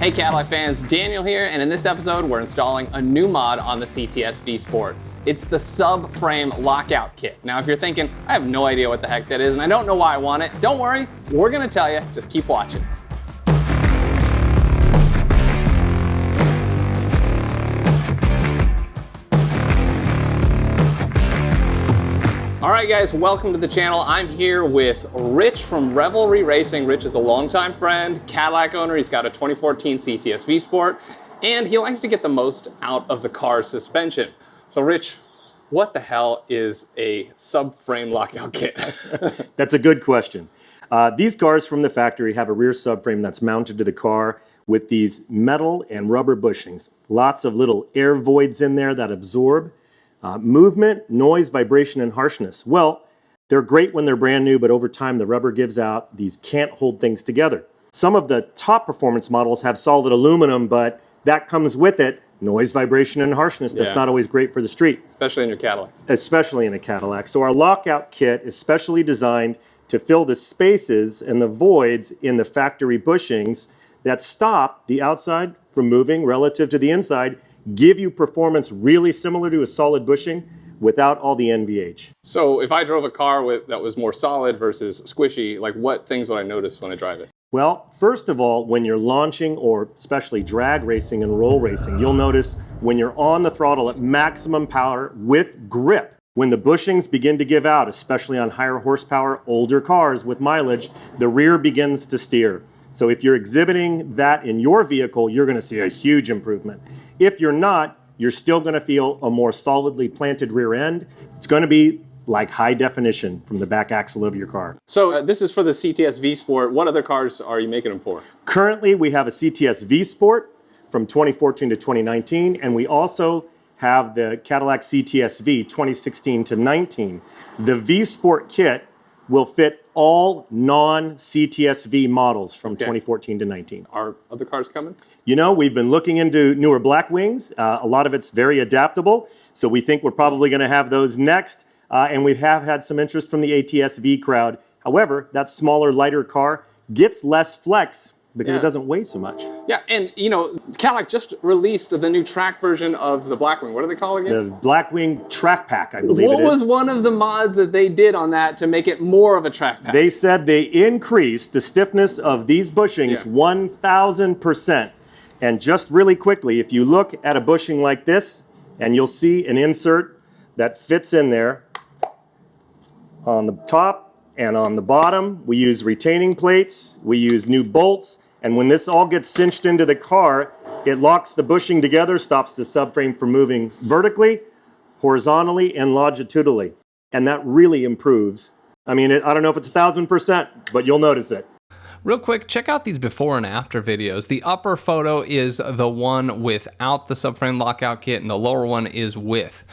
Hey Cadillac fans, Daniel here, and in this episode we're installing a new mod on the CTS-V Sport. It's the subframe lockout kit. Now if you're thinking, I have no idea what the heck that is and I don't know why I want it, don't worry, we're gonna tell you, just keep watching. Alright guys, welcome to the channel. I'm here with Rich from Revelry Racing. Rich is a longtime friend, Cadillac owner. He's got a 2014 CTS-V Sport, and he likes to get the most out of the car's suspension. So Rich, what the hell is a subframe lockout kit? That's a good question. These cars from the factory have a rear subframe that's mounted to the car with these metal and rubber bushings. Lots of little air voids in there that absorb movement, noise, vibration, and harshness. Well, they're great when they're brand new, but over time the rubber gives out. These can't hold things together. Some of the top performance models have solid aluminum, but that comes with it noise, vibration, and harshness. That's not always great for the street. Especially in your Cadillacs. Especially in a Cadillac. So our lockout kit is specially designed to fill the spaces and the voids in the factory bushings that stop the outside from moving relative to the inside, give you performance really similar to a solid bushing without all the NVH. So if I drove a car that was more solid versus squishy, like what things would I notice when I drive it? Well, first of all, when you're launching or especially drag racing and roll racing, you'll notice when you're on the throttle at maximum power with grip, when the bushings begin to give out, especially on higher horsepower, older cars with mileage, the rear begins to steer. So if you're exhibiting that in your vehicle, you're going to see a huge improvement. If you're not, you're still going to feel a more solidly planted rear end. It's going to be like high definition from the back axle of your car. So this is for the CTS-V Sport. What other cars are you making them for? Currently, we have a CTS-V Sport from 2014 to 2019, and we also have the Cadillac CTS-V 2016 to 19. The V Sport kit will fit all non-CTS-V models from 2014 to 19. Are other cars coming? You know, we've been looking into newer Blackwings. A lot of it's very adaptable, so we think we're probably going to have those next. And we have had some interest from the ATS-V crowd. However, that smaller, lighter car gets less flex because it doesn't weigh so much. Yeah, and you know, Cadillac just released the new track version of the Blackwing. What do they call it again? The Blackwing Track Pack, I believe it is. What was one of the mods that they did on that to make it more of a track pack? They said they increased the stiffness of these bushings 1,000%. And just really quickly, if you look at a bushing like this, and you'll see an insert that fits in there on the top and on the bottom. We use retaining plates, we use new bolts, and when this all gets cinched into the car, it locks the bushing together, stops the subframe from moving vertically, horizontally, and longitudinally. And that really improves. I mean, I don't know if it's 1,000%, but you'll notice it. Real quick, check out these before and after videos. The upper photo is the one without the subframe lockout kit and the lower one is with.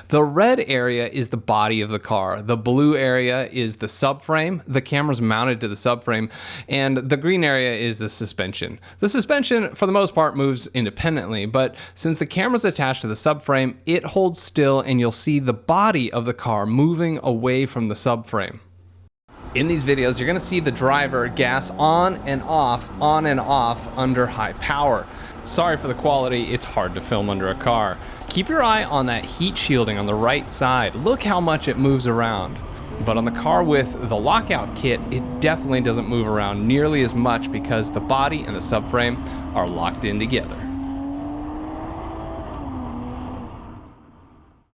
The red area is the body of the car. The blue area is the subframe. The camera's mounted to the subframe, and the green area is the suspension. The suspension, for the most part, moves independently, but since the camera's attached to the subframe, it holds still and you'll see the body of the car moving away from the subframe. In these videos, you're gonna see the driver gas on and off under high power. Sorry for the quality, it's hard to film under a car. Keep your eye on that heat shielding on the right side. Look how much it moves around. But on the car with the lockout kit, it definitely doesn't move around nearly as much because the body and the subframe are locked in together.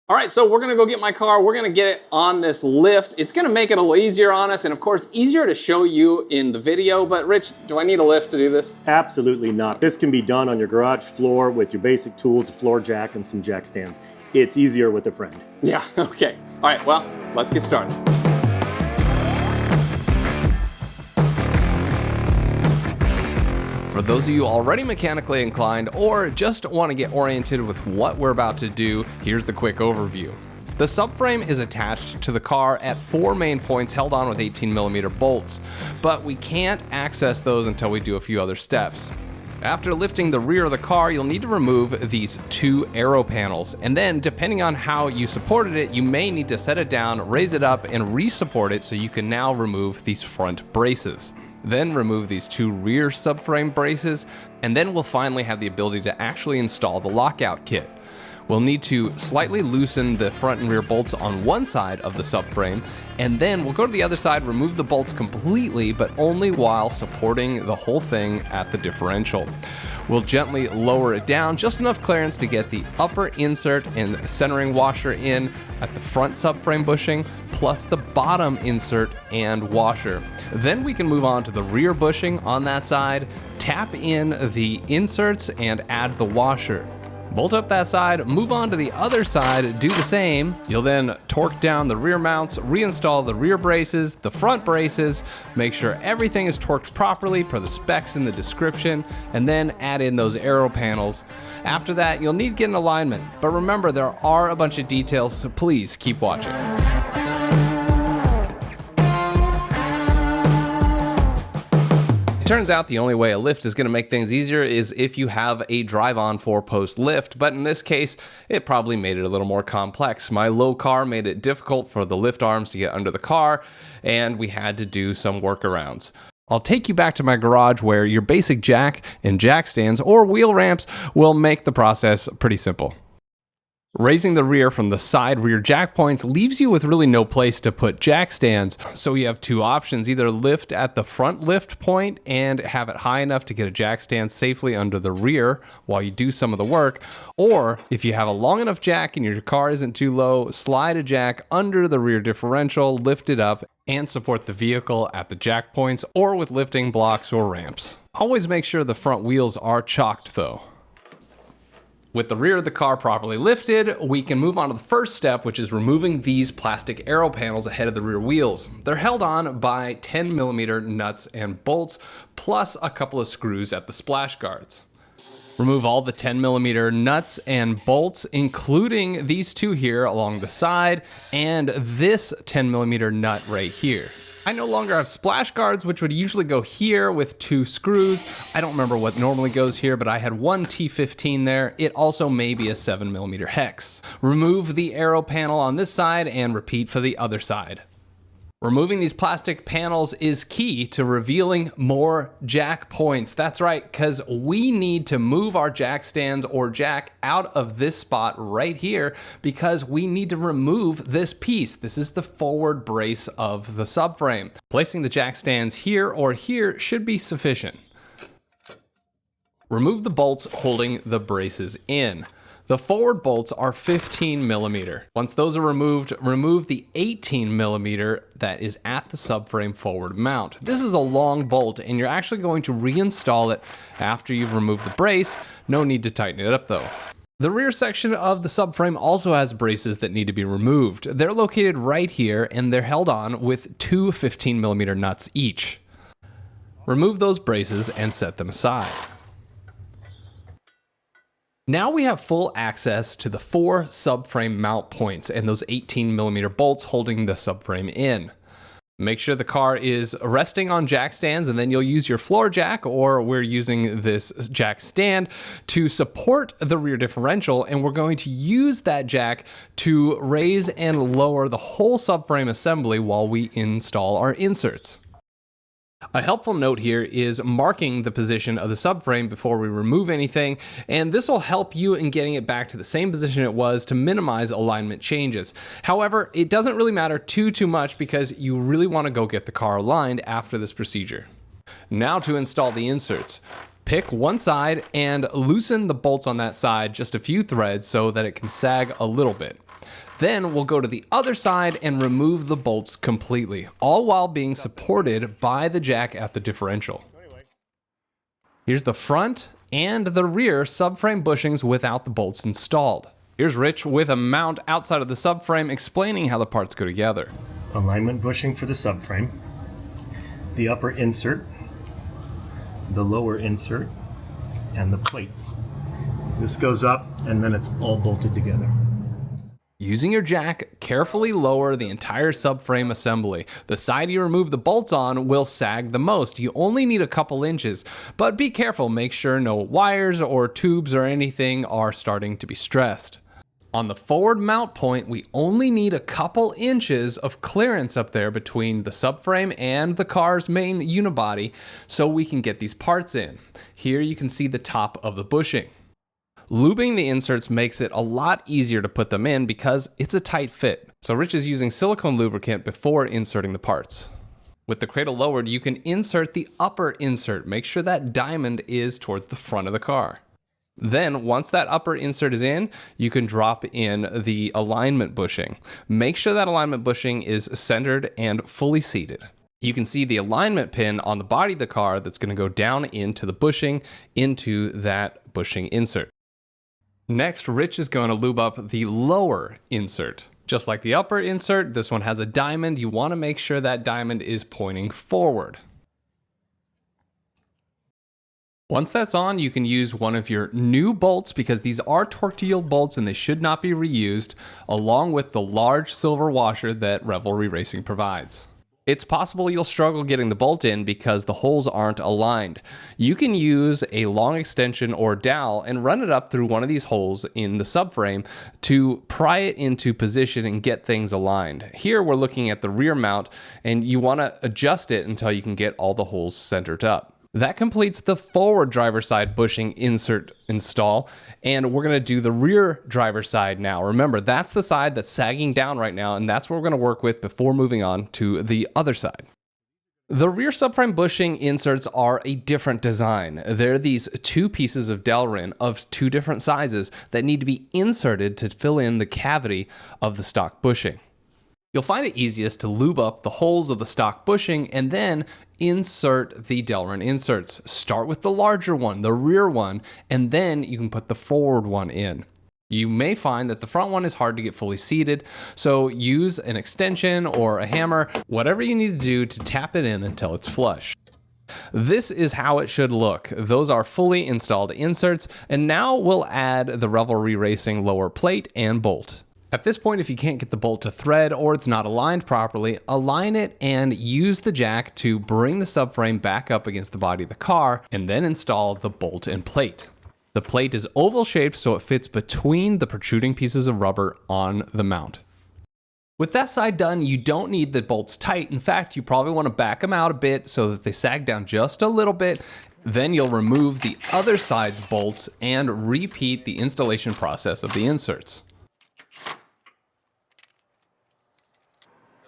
All right, so we're gonna go get my car. We're gonna get it on this lift. It's gonna make it a little easier on us, and of course, easier to show you in the video. But Rich, do I need a lift to do this? Absolutely not. This can be done on your garage floor with your basic tools, a floor jack and some jack stands. It's easier with a friend. Yeah, okay. All right, well, let's get started. For those of you already mechanically inclined or just want to get oriented with what we're about to do, here's the quick overview. The subframe is attached to the car at 4 main points held on with 18mm bolts, but we can't access those until we do a few other steps. After lifting the rear of the car, you'll need to remove these 2 aero panels, and then depending on how you supported it, you may need to set it down, raise it up, and re-support it so you can now remove these front braces. Then remove these two rear subframe braces, and then we'll finally have the ability to actually install the lockout kit. We'll need to slightly loosen the front and rear bolts on one side of the subframe, and then we'll go to the other side, remove the bolts completely, but only while supporting the whole thing at the differential. We'll gently lower it down, just enough clearance to get the upper insert and centering washer in at the front subframe bushing, plus the bottom insert and washer. Then we can move on to the rear bushing on that side, tap in the inserts and add the washer. Bolt up that side, move on to the other side, do the same. You'll then torque down the rear mounts, reinstall the rear braces, the front braces, make sure everything is torqued properly per the specs in the description, and then add in those aero panels. After that, you'll need to get an alignment, but remember there are a bunch of details, so please keep watching. Turns out the only way a lift is going to make things easier is if you have a drive-on 4-post lift, but in this case, it probably made it a little more complex. My low car made it difficult for the lift arms to get under the car, and we had to do some workarounds. I'll take you back to my garage where your basic jack and jack stands or wheel ramps will make the process pretty simple. Raising the rear from the side rear jack points leaves you with really no place to put jack stands, so you have two options: either lift at the front lift point and have it high enough to get a jack stand safely under the rear while you do some of the work, or if you have a long enough jack and your car isn't too low, slide a jack under the rear differential, lift it up, and support the vehicle at the jack points or with lifting blocks or ramps. Always make sure the front wheels are chocked though. With the rear of the car properly lifted, we can move on to the first step, which is removing these plastic aero panels ahead of the rear wheels. They're held on by 10mm nuts and bolts, plus a couple of screws at the splash guards. Remove all the 10mm nuts and bolts, including these two here along the side, and this 10mm nut right here. I no longer have splash guards, which would usually go here with two screws. I don't remember what normally goes here, but I had one T15 there. It also may be a 7mm hex. Remove the aero panel on this side and repeat for the other side. Removing these plastic panels is key to revealing more jack points. That's right, because we need to move our jack stands or jack out of this spot right here because we need to remove this piece. This is the forward brace of the subframe. Placing the jack stands here or here should be sufficient. Remove the bolts holding the braces in. The forward bolts are 15mm. Once those are removed, remove the 18mm that is at the subframe forward mount. This is a long bolt and you're actually going to reinstall it after you've removed the brace. No need to tighten it up though. The rear section of the subframe also has braces that need to be removed. They're located right here and they're held on with two 15mm nuts each. Remove those braces and set them aside. Now we have full access to the 4 subframe mount points and those 18mm bolts holding the subframe in. Make sure the car is resting on jack stands, and then you'll use your floor jack, or we're using this jack stand, to support the rear differential, and we're going to use that jack to raise and lower the whole subframe assembly while we install our inserts. A helpful note here is marking the position of the subframe before we remove anything, and this will help you in getting it back to the same position it was to minimize alignment changes. However, it doesn't really matter too much because you really want to go get the car aligned after this procedure. Now to install the inserts. Pick one side and loosen the bolts on that side just a few threads so that it can sag a little bit. Then we'll go to the other side and remove the bolts completely, all while being supported by the jack at the differential. Here's the front and the rear subframe bushings without the bolts installed. Here's Rich with a mount outside of the subframe explaining how the parts go together. Alignment bushing for the subframe, the upper insert, the lower insert, and the plate. This goes up and then it's all bolted together. Using your jack, carefully lower the entire subframe assembly. The side you remove the bolts on will sag the most. You only need a couple inches, but be careful, make sure no wires or tubes or anything are starting to be stressed. On the forward mount point, we only need a couple inches of clearance up there between the subframe and the car's main unibody so we can get these parts in. Here you can see the top of the bushing. Lubing the inserts makes it a lot easier to put them in because it's a tight fit. So Rich is using silicone lubricant before inserting the parts. With the cradle lowered, you can insert the upper insert. Make sure that diamond is towards the front of the car. Then, once that upper insert is in, you can drop in the alignment bushing. Make sure that alignment bushing is centered and fully seated. You can see the alignment pin on the body of the car that's going to go down into the bushing, into that bushing insert. Next, Rich is going to lube up the lower insert. Just like the upper insert, this one has a diamond. You want to make sure that diamond is pointing forward. Once that's on, you can use one of your new bolts because these are torque to yield bolts and they should not be reused, along with the large silver washer that Revelry Racing provides. It's possible you'll struggle getting the bolt in because the holes aren't aligned. You can use a long extension or dowel and run it up through one of these holes in the subframe to pry it into position and get things aligned. Here we're looking at the rear mount and you want to adjust it until you can get all the holes centered up. That completes the forward driver side bushing insert install, and we're going to do the rear driver side now. Remember, that's the side that's sagging down right now, and that's what we're going to work with before moving on to the other side. The rear subframe bushing inserts are a different design. They're these two pieces of Delrin of two different sizes that need to be inserted to fill in the cavity of the stock bushing. You'll find it easiest to lube up the holes of the stock bushing and then insert the Delrin inserts. Start with the larger one, the rear one, and then you can put the forward one in. You may find that the front one is hard to get fully seated, so use an extension or a hammer, whatever you need to do to tap it in until it's flush. This is how it should look. Those are fully installed inserts, and now we'll add the Revelry Racing lower plate and bolt. At this point, if you can't get the bolt to thread or it's not aligned properly, align it and use the jack to bring the subframe back up against the body of the car and then install the bolt and plate. The plate is oval shaped so it fits between the protruding pieces of rubber on the mount. With that side done, you don't need the bolts tight. In fact, you probably want to back them out a bit so that they sag down just a little bit. Then you'll remove the other side's bolts and repeat the installation process of the inserts.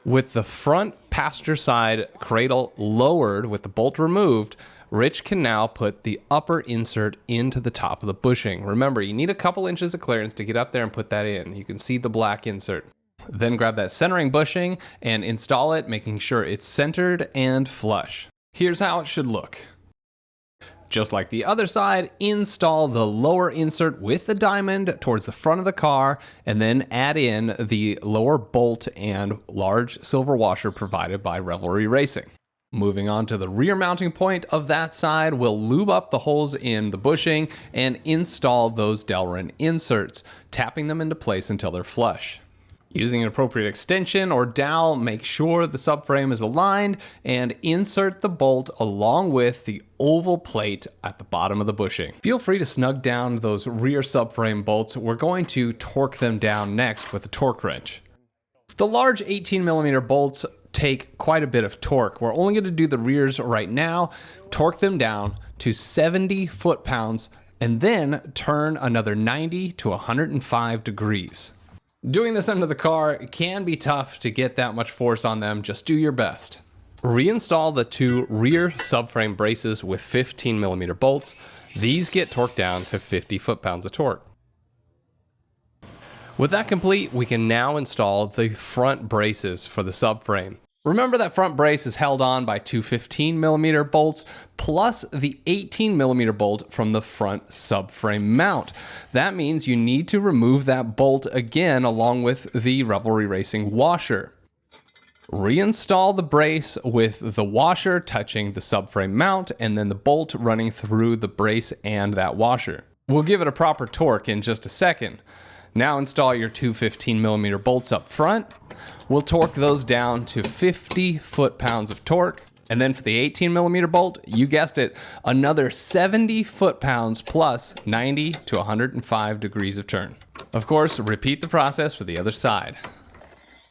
With the front passenger side cradle lowered with the bolt removed, Rich can now put the upper insert into the top of the bushing. Remember, you need a couple inches of clearance to get up there and put that in. You can see the black insert. Then grab that centering bushing and install it, making sure it's centered and flush. Here's how it should look. Just like the other side, install the lower insert with the diamond towards the front of the car, and then add in the lower bolt and large silver washer provided by Revelry Racing. Moving on to the rear mounting point of that side, we'll lube up the holes in the bushing and install those Delrin inserts, tapping them into place until they're flush. Using an appropriate extension or dowel, make sure the subframe is aligned and insert the bolt along with the oval plate at the bottom of the bushing. Feel free to snug down those rear subframe bolts. We're going to torque them down next with a torque wrench. The large 18mm bolts take quite a bit of torque. We're only going to do the rears right now, torque them down to 70 foot-pounds, and then turn another 90 to 105 degrees. Doing this under the car can be tough to get that much force on them. Just do your best. Reinstall the two rear subframe braces with 15mm bolts. These get torqued down to 50 foot-pounds of torque. With that complete, we can now install the front braces for the subframe. Remember that front brace is held on by two 15mm bolts plus the 18mm bolt from the front subframe mount. That means you need to remove that bolt again along with the Revelry Racing washer. Reinstall the brace with the washer touching the subframe mount and then the bolt running through the brace and that washer. We'll give it a proper torque in just a second. Now install your two 15mm bolts up front. We'll torque those down to 50 foot-pounds of torque. And then for the 18mm bolt, you guessed it, another 70 foot-pounds plus 90 to 105 degrees of turn. Of course, repeat the process for the other side.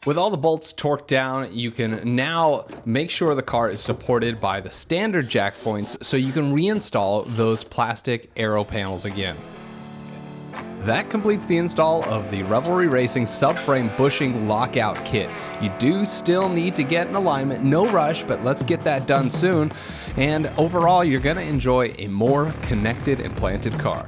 With all the bolts torqued down, you can now make sure the car is supported by the standard jack points so you can reinstall those plastic aero panels again. That completes the install of the Revelry Racing subframe bushing lockout kit. You do still need to get in alignment, no rush, but let's get that done soon. And overall, you're gonna enjoy a more connected and planted car.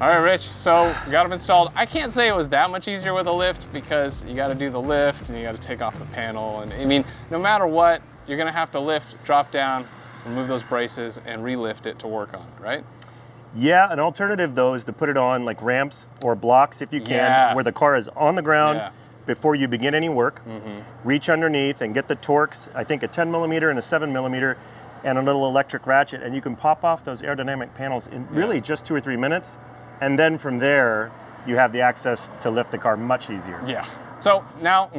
All right, Rich, so we got them installed. I can't say it was that much easier with a lift because you gotta do the lift and you gotta take off the panel. And I mean, no matter what, you're gonna have to lift, drop down, remove those braces and relift it to work on it, right? Yeah, an alternative though is to put it on like ramps or blocks if you can, where the car is on the ground before you begin any work. Reach underneath and get the torques, I think a 10mm and a 7mm and a little electric ratchet, and you can pop off those aerodynamic panels in really just 2 or 3 minutes. And then from there, you have the access to lift the car much easier. Yeah. So now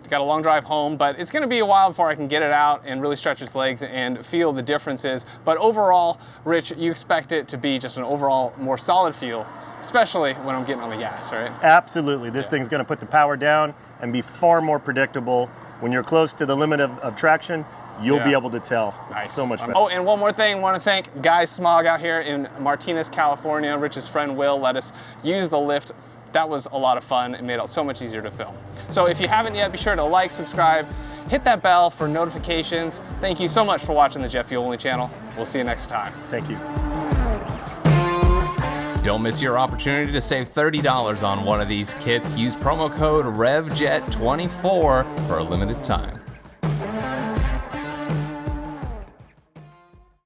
got a long drive home, but it's gonna be a while before I can get it out and really stretch its legs and feel the differences. But overall, Rich, you expect it to be just an overall more solid feel, especially when I'm getting on the gas, right? Absolutely. This thing's gonna put the power down and be far more predictable. When you're close to the limit of traction, you'll be able to tell. Nice. So much better. Oh, and one more thing, want to thank Guy Smog out here in Martinez, California. Rich's friend Will let us use the lift. That was a lot of fun. It made it so much easier to film. So if you haven't yet, be sure to like, subscribe, hit that bell for notifications. Thank you so much for watching the Jet Fuel Only channel. We'll see you next time. Thank you. Don't miss your opportunity to save $30 on one of these kits. Use promo code REVJET24 for a limited time.